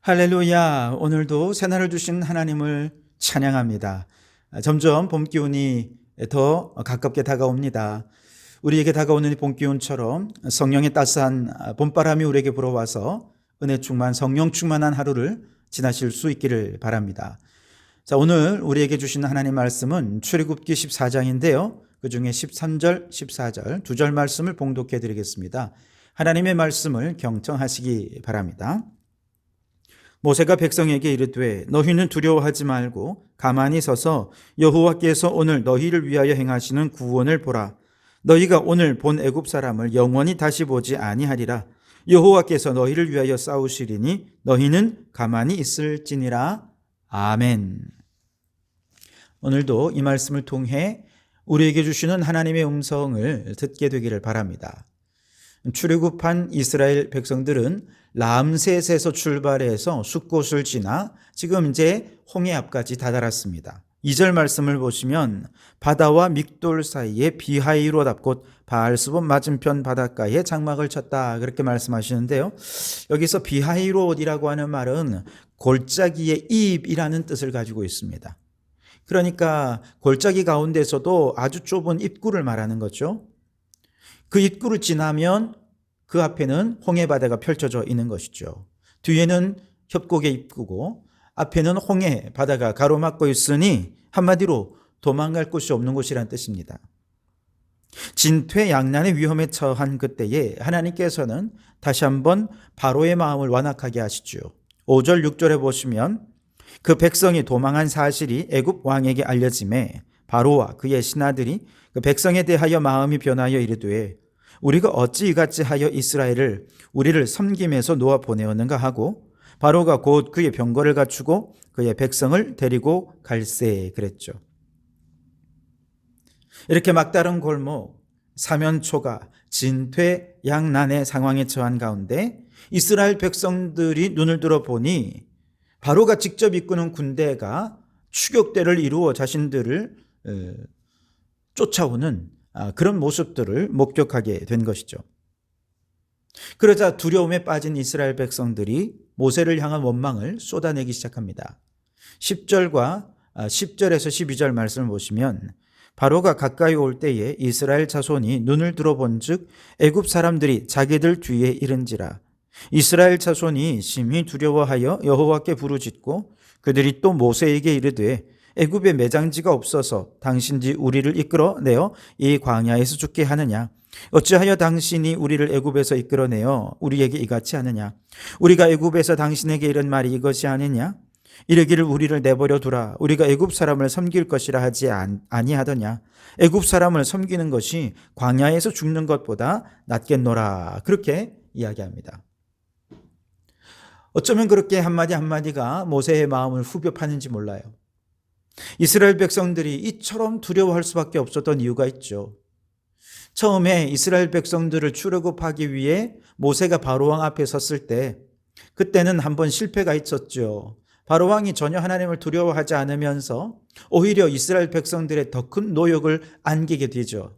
할렐루야. 오늘도 새날을 주신 하나님을 찬양합니다. 점점 봄 기운이 더 가깝게 다가옵니다. 우리에게 다가오는 이 봄 기운처럼 성령의 따스한 봄바람이 우리에게 불어와서 은혜 충만, 성령 충만한 하루를 지나실 수 있기를 바랍니다. 자, 오늘 우리에게 주신 하나님 말씀은 출애굽기 14장인데요. 그 중에 13절, 14절 두 절 말씀을 봉독해 드리겠습니다. 하나님의 말씀을 경청하시기 바랍니다. 모세가 백성에게 이르되 너희는 두려워하지 말고 가만히 서서 여호와께서 오늘 너희를 위하여 행하시는 구원을 보라. 너희가 오늘 본 애굽 사람을 영원히 다시 보지 아니하리라. 여호와께서 너희를 위하여 싸우시리니 너희는 가만히 있을지니라. 아멘. 오늘도 이 말씀을 통해 우리에게 주시는 하나님의 음성을 듣게 되기를 바랍니다. 출애굽한 이스라엘 백성들은 람셋에서 출발해서 숫곳을 지나 지금 이제 홍해 앞까지 다다랐습니다. 2절 말씀을 보시면 바다와 믹돌 사이에 비하이롯 곧 바알스본 맞은편 바닷가에 장막을 쳤다 그렇게 말씀하시는데요. 여기서 비하이롯이라고 하는 말은 골짜기의 입이라는 뜻을 가지고 있습니다. 그러니까 골짜기 가운데서도 아주 좁은 입구를 말하는 거죠. 그 입구를 지나면 그 앞에는 홍해 바다가 펼쳐져 있는 것이죠. 뒤에는 협곡의 입구고 앞에는 홍해 바다가 가로막고 있으니 한마디로 도망갈 곳이 없는 곳이란 뜻입니다. 진퇴양난의 위험에 처한 그때에 하나님께서는 다시 한번 바로의 마음을 완악하게 하시죠. 5절 6절에 보시면 그 백성이 도망한 사실이 애굽 왕에게 알려짐에 바로와 그의 신하들이 그 백성에 대하여 마음이 변하여 이르되 우리가 어찌 이같이 하여 이스라엘을 우리를 섬김에서 놓아 보내었는가 하고 바로가 곧 그의 병거를 갖추고 그의 백성을 데리고 갈세 그랬죠. 이렇게 막다른 골목 사면초가 진퇴양난의 상황에 처한 가운데 이스라엘 백성들이 눈을 들어 보니 바로가 직접 이끄는 군대가 추격대를 이루어 자신들을 쫓아오는 그런 모습들을 목격하게 된 것이죠. 그러자 두려움에 빠진 이스라엘 백성들이 모세를 향한 원망을 쏟아내기 시작합니다. 10절과 10절에서 12절 말씀을 보시면 바로가 가까이 올 때에 이스라엘 자손이 눈을 들어본즉 애굽 사람들이 자기들 뒤에 이른지라. 이스라엘 자손이 심히 두려워하여 여호와께 부르짖고 그들이 또 모세에게 이르되 애굽에 매장지가 없어서 당신이 우리를 이끌어내어 이 광야에서 죽게 하느냐? 어찌하여 당신이 우리를 애굽에서 이끌어내어 우리에게 이같이 하느냐? 우리가 애굽에서 당신에게 이른 말이 이것이 아니냐? 이르기를 우리를 내버려 두라. 우리가 애굽 사람을 섬길 것이라 하지 아니하더냐? 애굽 사람을 섬기는 것이 광야에서 죽는 것보다 낫겠노라. 그렇게 이야기합니다. 어쩌면 그렇게 한마디 한마디가 모세의 마음을 후벼 파는지 몰라요. 이스라엘 백성들이 이처럼 두려워할 수밖에 없었던 이유가 있죠. 처음에 이스라엘 백성들을 출애굽하기 위해 모세가 바로왕 앞에 섰을 때 그때는 한번 실패가 있었죠. 바로왕이 전혀 하나님을 두려워하지 않으면서 오히려 이스라엘 백성들의 더 큰 노역을 안기게 되죠.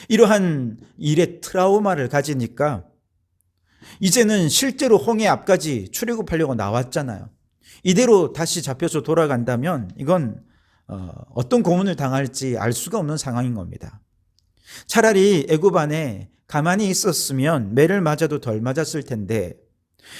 이러한 일의 트라우마를 가지니까 이제는 실제로 홍해 앞까지 출애굽하려고 나왔잖아요. 이대로 다시 잡혀서 돌아간다면 이건 어떤 고문을 당할지 알 수가 없는 상황인 겁니다. 차라리 애굽 안에 가만히 있었으면 매를 맞아도 덜 맞았을 텐데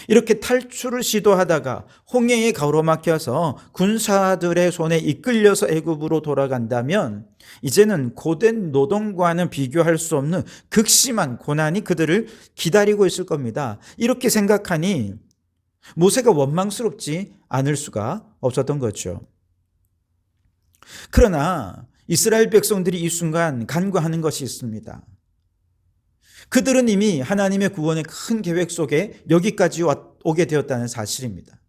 이렇게 탈출을 시도하다가 홍해에 가로막혀서 군사들의 손에 이끌려서 애굽으로 돌아간다면 이제는 고된 노동과는 비교할 수 없는 극심한 고난이 그들을 기다리고 있을 겁니다. 이렇게 생각하니 모세가 원망스럽지 않을 수가 없었던 거죠. 그러나 이스라엘 백성들이 이 순간 간과하는 것이 있습니다. 그들은 이미 하나님의 구원의 큰 계획 속에 여기까지 오게 되었다는 사실입니다.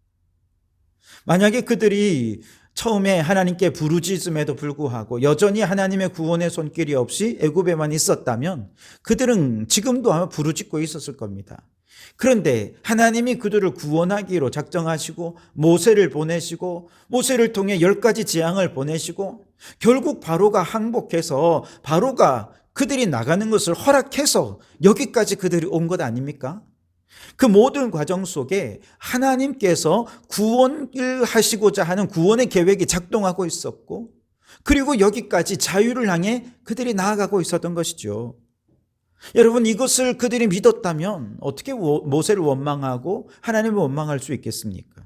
만약에 그들이 처음에 하나님께 부르짖음에도 불구하고 여전히 하나님의 구원의 손길이 없이 애굽에만 있었다면 그들은 지금도 아마 부르짖고 있었을 겁니다. 그런데 하나님이 그들을 구원하기로 작정하시고 모세를 보내시고 모세를 통해 10가지 재앙을 보내시고 결국 바로가 항복해서 바로가 그들이 나가는 것을 허락해서 여기까지 그들이 온 것 아닙니까? 그 모든 과정 속에 하나님께서 구원을 하시고자 하는 구원의 계획이 작동하고 있었고, 그리고 여기까지 자유를 향해 그들이 나아가고 있었던 것이죠. 여러분, 이것을 그들이 믿었다면 어떻게 모세를 원망하고 하나님을 원망할 수 있겠습니까?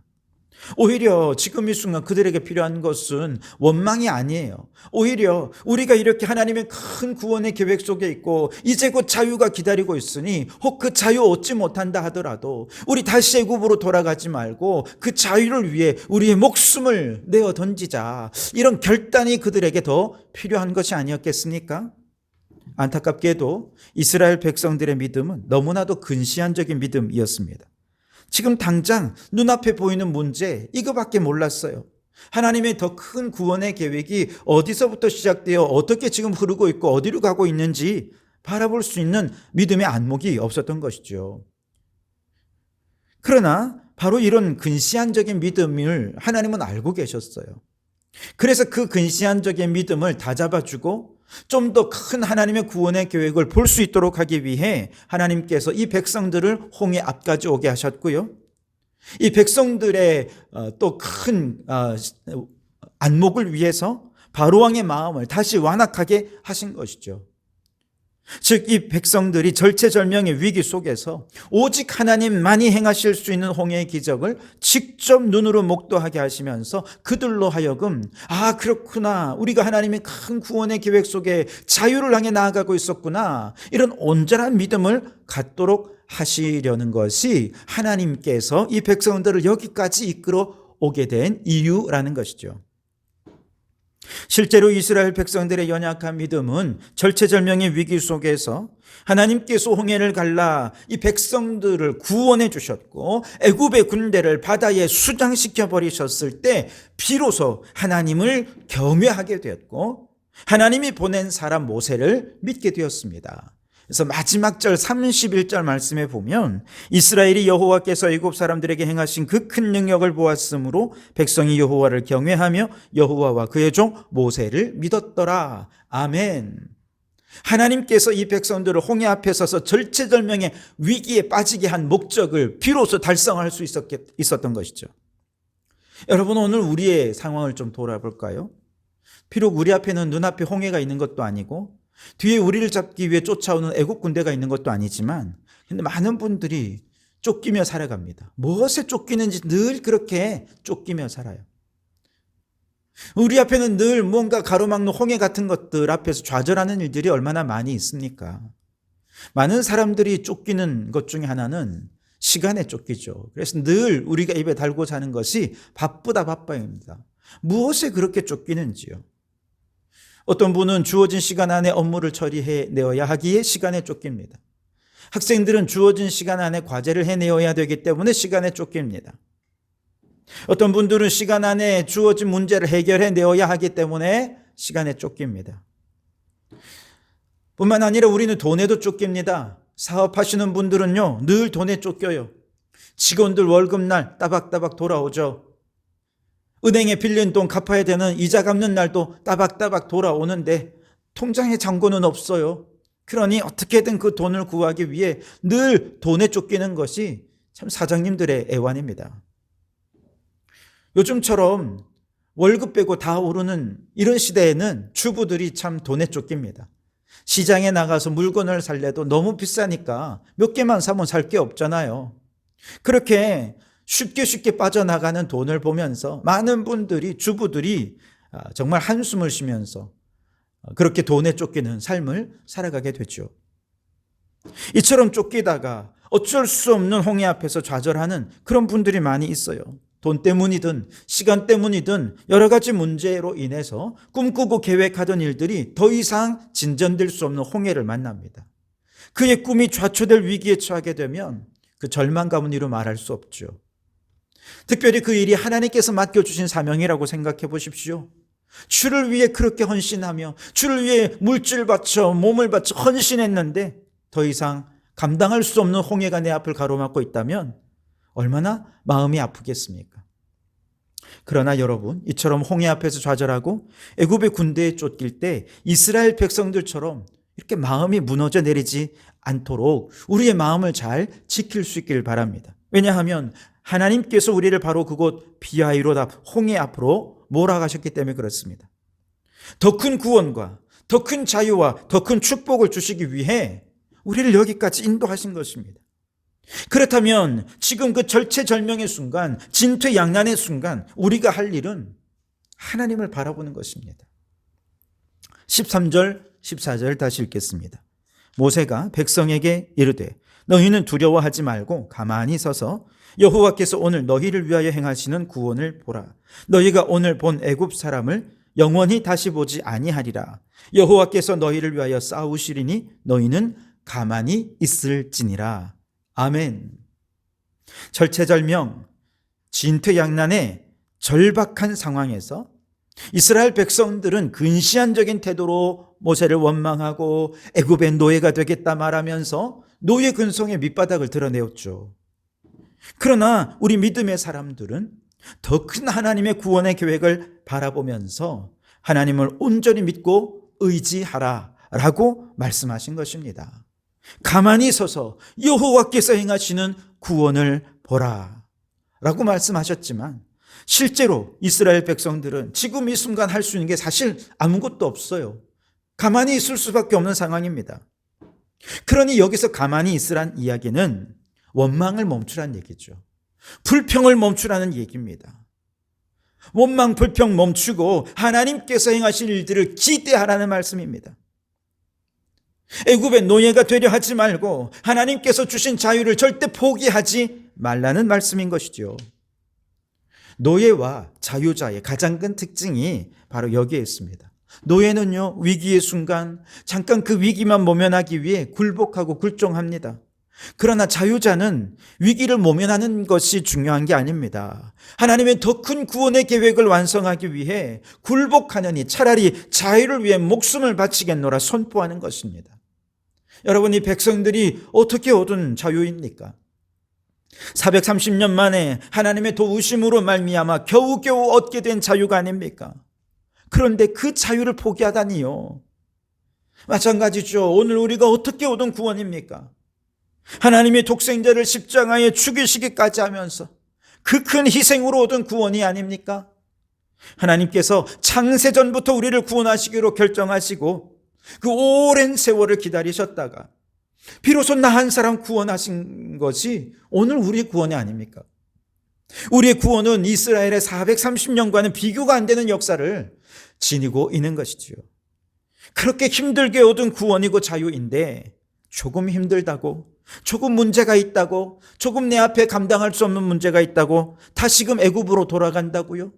오히려 지금 이 순간 그들에게 필요한 것은 원망이 아니에요. 오히려 우리가 이렇게 하나님의 큰 구원의 계획 속에 있고 이제 곧 자유가 기다리고 있으니 혹 그 자유 얻지 못한다 하더라도 우리 다시 애굽으로 돌아가지 말고 그 자유를 위해 우리의 목숨을 내어 던지자, 이런 결단이 그들에게 더 필요한 것이 아니었겠습니까? 안타깝게도 이스라엘 백성들의 믿음은 너무나도 근시안적인 믿음이었습니다. 지금 당장 눈앞에 보이는 문제, 이거밖에 몰랐어요. 하나님의 더 큰 구원의 계획이 어디서부터 시작되어 어떻게 지금 흐르고 있고 어디로 가고 있는지 바라볼 수 있는 믿음의 안목이 없었던 것이죠. 그러나 바로 이런 근시안적인 믿음을 하나님은 알고 계셨어요. 그래서 그 근시안적인 믿음을 다잡아주고 좀 더 큰 하나님의 구원의 계획을 볼 수 있도록 하기 위해 하나님께서 이 백성들을 홍해 앞까지 오게 하셨고요. 이 백성들의 또 큰 안목을 위해서 바로왕의 마음을 다시 완악하게 하신 것이죠. 즉, 이 백성들이 절체절명의 위기 속에서 오직 하나님만이 행하실 수 있는 홍해의 기적을 직접 눈으로 목도하게 하시면서 그들로 하여금 그렇구나, 우리가 하나님의 큰 구원의 계획 속에 자유를 향해 나아가고 있었구나, 이런 온전한 믿음을 갖도록 하시려는 것이 하나님께서 이 백성들을 여기까지 이끌어 오게 된 이유라는 것이죠. 실제로 이스라엘 백성들의 연약한 믿음은 절체절명의 위기 속에서 하나님께서 홍해를 갈라 이 백성들을 구원해 주셨고 애굽의 군대를 바다에 수장시켜 버리셨을 때 비로소 하나님을 경외하게 되었고 하나님이 보낸 사람 모세를 믿게 되었습니다. 그래서 마지막 절 31절 말씀에 보면 이스라엘이 여호와께서 애굽 사람들에게 행하신 그 큰 능력을 보았으므로 백성이 여호와를 경외하며 여호와와 그의 종 모세를 믿었더라. 아멘. 하나님께서 이 백성들을 홍해 앞에 서서 절체절명의 위기에 빠지게 한 목적을 비로소 달성할 수 있었던 것이죠. 여러분, 오늘 우리의 상황을 좀 돌아볼까요? 비록 우리 앞에는 눈앞에 홍해가 있는 것도 아니고 뒤에 우리를 잡기 위해 쫓아오는 애국 군대가 있는 것도 아니지만, 근데 많은 분들이 쫓기며 살아갑니다. 무엇에 쫓기는지 늘 그렇게 쫓기며 살아요. 우리 앞에는 늘 뭔가 가로막는 홍해 같은 것들 앞에서 좌절하는 일들이 얼마나 많이 있습니까? 많은 사람들이 쫓기는 것 중에 하나는 시간에 쫓기죠. 그래서 늘 우리가 입에 달고 사는 것이 바빠입니다. 무엇에 그렇게 쫓기는지요? 어떤 분은 주어진 시간 안에 업무를 처리해내어야 하기에 시간에 쫓깁니다. 학생들은 주어진 시간 안에 과제를 해내어야 되기 때문에 시간에 쫓깁니다. 어떤 분들은 시간 안에 주어진 문제를 해결해내어야 하기 때문에 시간에 쫓깁니다. 뿐만 아니라 우리는 돈에도 쫓깁니다. 사업하시는 분들은요, 늘 돈에 쫓겨요. 직원들 월급날 따박따박 돌아오죠. 은행에 빌린 돈 갚아야 되는 이자 갚는 날도 따박따박 돌아오는데 통장에 잔고는 없어요. 그러니 어떻게든 그 돈을 구하기 위해 늘 돈에 쫓기는 것이 참 사장님들의 애환입니다. 요즘처럼 월급 빼고 다 오르는 이런 시대에는 주부들이 참 돈에 쫓깁니다. 시장에 나가서 물건을 살래도 너무 비싸니까 몇 개만 사면 살 게 없잖아요. 그렇게 쉽게 빠져나가는 돈을 보면서 많은 분들이, 주부들이 정말 한숨을 쉬면서 그렇게 돈에 쫓기는 삶을 살아가게 되죠. 이처럼 쫓기다가 어쩔 수 없는 홍해 앞에서 좌절하는 그런 분들이 많이 있어요. 돈 때문이든 시간 때문이든 여러 가지 문제로 인해서 꿈꾸고 계획하던 일들이 더 이상 진전될 수 없는 홍해를 만납니다. 그의 꿈이 좌초될 위기에 처하게 되면 그 절망감은 이루 말할 수 없죠. 특별히 그 일이 하나님께서 맡겨주신 사명이라고 생각해 보십시오. 주를 위해 그렇게 헌신하며 주를 위해 물질 바쳐 몸을 바쳐 헌신했는데 더 이상 감당할 수 없는 홍해가 내 앞을 가로막고 있다면 얼마나 마음이 아프겠습니까? 그러나 여러분, 이처럼 홍해 앞에서 좌절하고 애굽의 군대에 쫓길 때 이스라엘 백성들처럼 이렇게 마음이 무너져 내리지 않도록 우리의 마음을 잘 지킬 수 있길 바랍니다. 왜냐하면 하나님께서 우리를 바로 그곳 비하이로다 홍해 앞으로 몰아가셨기 때문에 그렇습니다. 더 큰 구원과 더 큰 자유와 더 큰 축복을 주시기 위해 우리를 여기까지 인도하신 것입니다. 그렇다면 지금 그 절체절명의 순간, 진퇴양난의 순간 우리가 할 일은 하나님을 바라보는 것입니다. 13절, 14절 다시 읽겠습니다. 모세가 백성에게 이르되 너희는 두려워하지 말고 가만히 서서 여호와께서 오늘 너희를 위하여 행하시는 구원을 보라. 너희가 오늘 본 애굽 사람을 영원히 다시 보지 아니하리라. 여호와께서 너희를 위하여 싸우시리니 너희는 가만히 있을지니라. 아멘. 절체절명, 진퇴양난의 절박한 상황에서 이스라엘 백성들은 근시안적인 태도로 모세를 원망하고 애굽의 노예가 되겠다 말하면서 노예 근성의 밑바닥을 드러내었죠. 그러나 우리 믿음의 사람들은 더 큰 하나님의 구원의 계획을 바라보면서 하나님을 온전히 믿고 의지하라 라고 말씀하신 것입니다. 가만히 서서 여호와께서 행하시는 구원을 보라 라고 말씀하셨지만 실제로 이스라엘 백성들은 지금 이 순간 할 수 있는 게 사실 아무것도 없어요. 가만히 있을 수밖에 없는 상황입니다. 그러니 여기서 가만히 있으란 이야기는 원망을 멈추란 얘기죠. 불평을 멈추라는 얘기입니다. 원망, 불평 멈추고 하나님께서 행하실 일들을 기대하라는 말씀입니다. 애굽의 노예가 되려 하지 말고 하나님께서 주신 자유를 절대 포기하지 말라는 말씀인 것이죠. 노예와 자유자의 가장 큰 특징이 바로 여기에 있습니다. 노예는요, 위기의 순간 잠깐 그 위기만 모면하기 위해 굴복하고 굴종합니다. 그러나 자유자는 위기를 모면하는 것이 중요한 게 아닙니다. 하나님의 더 큰 구원의 계획을 완성하기 위해 굴복하느니 차라리 자유를 위해 목숨을 바치겠노라 선포하는 것입니다. 여러분, 이 백성들이 어떻게 얻은 자유입니까? 430년 만에 하나님의 도우심으로 말미암아 겨우겨우 얻게 된 자유가 아닙니까? 그런데 그 자유를 포기하다니요. 마찬가지죠. 오늘 우리가 어떻게 얻은 구원입니까? 하나님의 독생자를 십자가에 죽이시기까지 하면서 그 큰 희생으로 얻은 구원이 아닙니까? 하나님께서 창세전부터 우리를 구원하시기로 결정하시고 그 오랜 세월을 기다리셨다가 비로소 나 한 사람 구원하신 것이 오늘 우리의 구원이 아닙니까? 우리의 구원은 이스라엘의 430년과는 비교가 안 되는 역사를 지니고 있는 것이지요. 그렇게 힘들게 얻은 구원이고 자유인데 조금 힘들다고, 조금 문제가 있다고, 조금 내 앞에 감당할 수 없는 문제가 있다고 다시금 애굽으로 돌아간다고요?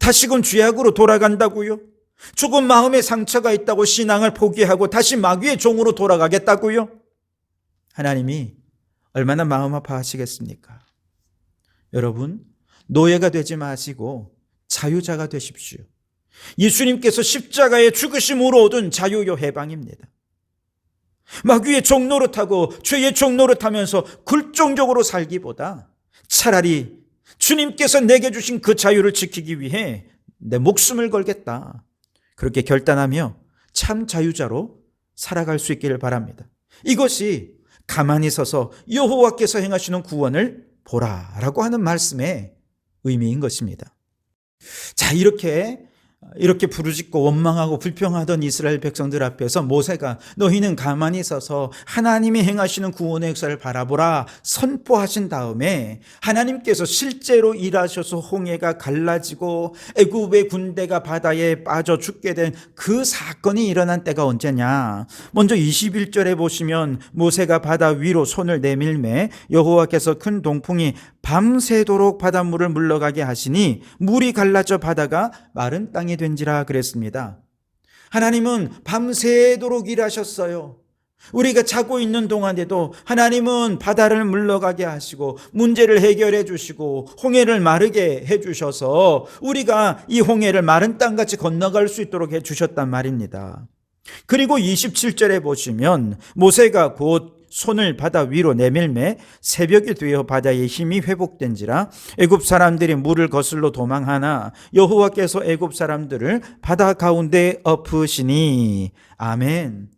다시금 죄악으로 돌아간다고요? 조금 마음에 상처가 있다고 신앙을 포기하고 다시 마귀의 종으로 돌아가겠다고요? 하나님이 얼마나 마음 아파하시겠습니까? 여러분, 노예가 되지 마시고 자유자가 되십시오. 예수님께서 십자가의 죽으심으로 얻은 자유요 해방입니다. 마귀의 종 노릇하고 죄의 종 노릇하면서 굴종적으로 살기보다 차라리 주님께서 내게 주신 그 자유를 지키기 위해 내 목숨을 걸겠다. 그렇게 결단하며 참 자유자로 살아갈 수 있기를 바랍니다. 이것이 가만히 서서 여호와께서 행하시는 구원을 보라라고 하는 말씀의 의미인 것입니다. 자, 이렇게 부르짖고 원망하고 불평하던 이스라엘 백성들 앞에서 모세가 너희는 가만히 서서 하나님이 행하시는 구원의 역사를 바라보라 선포하신 다음에 하나님께서 실제로 일하셔서 홍해가 갈라지고 애굽의 군대가 바다에 빠져 죽게 된 그 사건이 일어난 때가 언제냐? 먼저 21절에 보시면 모세가 바다 위로 손을 내밀매 여호와께서 큰 동풍이 밤새도록 바닷물을 물러가게 하시니 물이 갈라져 바다가 마른 땅이 된지라 그랬습니다. 하나님은 밤새도록 일하셨어요. 우리가 자고 있는 동안에도 하나님은 바다를 물러가게 하시고 문제를 해결해 주시고 홍해를 마르게 해 주셔서 우리가 이 홍해를 마른 땅같이 건너갈 수 있도록 해 주셨단 말입니다. 그리고 27절에 보시면 모세가 곧 손을 바다 위로 내밀매 새벽이 되어 바다의 힘이 회복된지라 애굽 사람들이 물을 거슬러 도망하나 여호와께서 애굽 사람들을 바다 가운데 엎으시니. 아멘.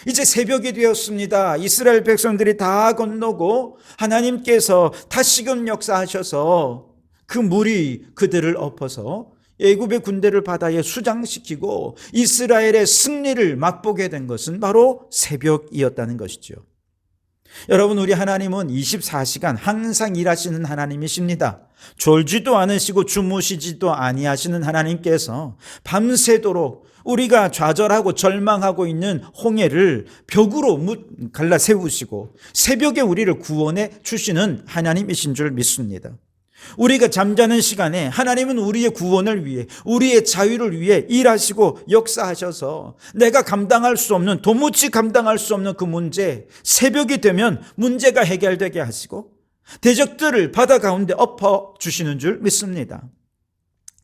이제 새벽이 되었습니다. 이스라엘 백성들이 다 건너고 하나님께서 다시금 역사하셔서 그 물이 그들을 엎어서 애굽의 군대를 바다에 수장시키고 이스라엘의 승리를 맛보게 된 것은 바로 새벽이었다는 것이죠. 여러분, 우리 하나님은 24시간 항상 일하시는 하나님이십니다. 졸지도 않으시고 주무시지도 아니하시는 하나님께서 밤새도록 우리가 좌절하고 절망하고 있는 홍해를 벽으로 갈라 세우시고 새벽에 우리를 구원해 주시는 하나님이신 줄 믿습니다. 우리가 잠자는 시간에 하나님은 우리의 구원을 위해, 우리의 자유를 위해 일하시고 역사하셔서 내가 감당할 수 없는, 도무지 감당할 수 없는 그 문제, 새벽이 되면 문제가 해결되게 하시고 대적들을 바다 가운데 엎어주시는 줄 믿습니다.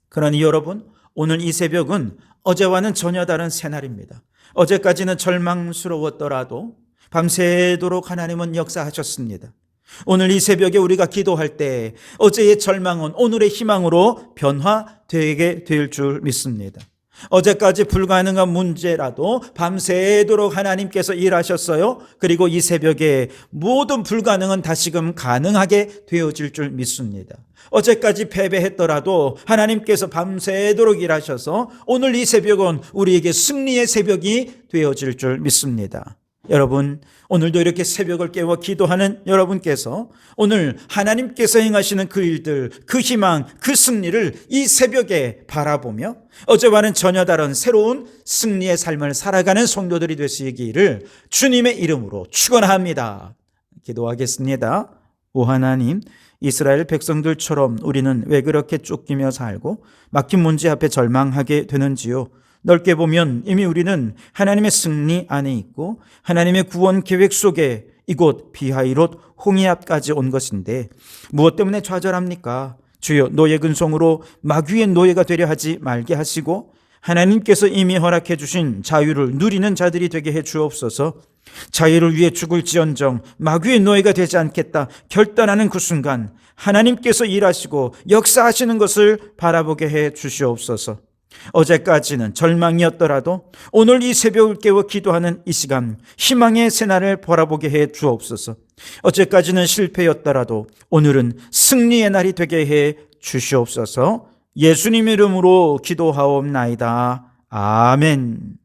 그러니 여러분, 오늘 이 새벽은 어제와는 전혀 다른 새날입니다. 어제까지는 절망스러웠더라도 밤새도록 하나님은 역사하셨습니다. 오늘 이 새벽에 우리가 기도할 때 어제의 절망은 오늘의 희망으로 변화되게 될 줄 믿습니다. 어제까지 불가능한 문제라도 밤새도록 하나님께서 일하셨어요. 그리고 이 새벽에 모든 불가능은 다시금 가능하게 되어질 줄 믿습니다. 어제까지 패배했더라도 하나님께서 밤새도록 일하셔서 오늘 이 새벽은 우리에게 승리의 새벽이 되어질 줄 믿습니다. 여러분, 오늘도 이렇게 새벽을 깨워 기도하는 여러분께서 오늘 하나님께서 행하시는 그 일들, 그 희망, 그 승리를 이 새벽에 바라보며 어제와는 전혀 다른 새로운 승리의 삶을 살아가는 성도들이 되시기를 주님의 이름으로 축원합니다. 기도하겠습니다. 오 하나님, 이스라엘 백성들처럼 우리는 왜 그렇게 쫓기며 살고 막힌 문제 앞에 절망하게 되는지요? 넓게 보면 이미 우리는 하나님의 승리 안에 있고 하나님의 구원 계획 속에 이곳 비하이롯 홍해 앞까지 온 것인데 무엇 때문에 좌절합니까? 주여, 노예 근성으로 마귀의 노예가 되려 하지 말게 하시고 하나님께서 이미 허락해 주신 자유를 누리는 자들이 되게 해 주옵소서. 자유를 위해 죽을지언정 마귀의 노예가 되지 않겠다 결단하는 그 순간 하나님께서 일하시고 역사하시는 것을 바라보게 해 주시옵소서. 어제까지는 절망이었더라도 오늘 이 새벽을 깨워 기도하는 이 시간 희망의 새날을 바라보게 해 주옵소서. 어제까지는 실패였더라도 오늘은 승리의 날이 되게 해 주시옵소서. 예수님 이름으로 기도하옵나이다. 아멘.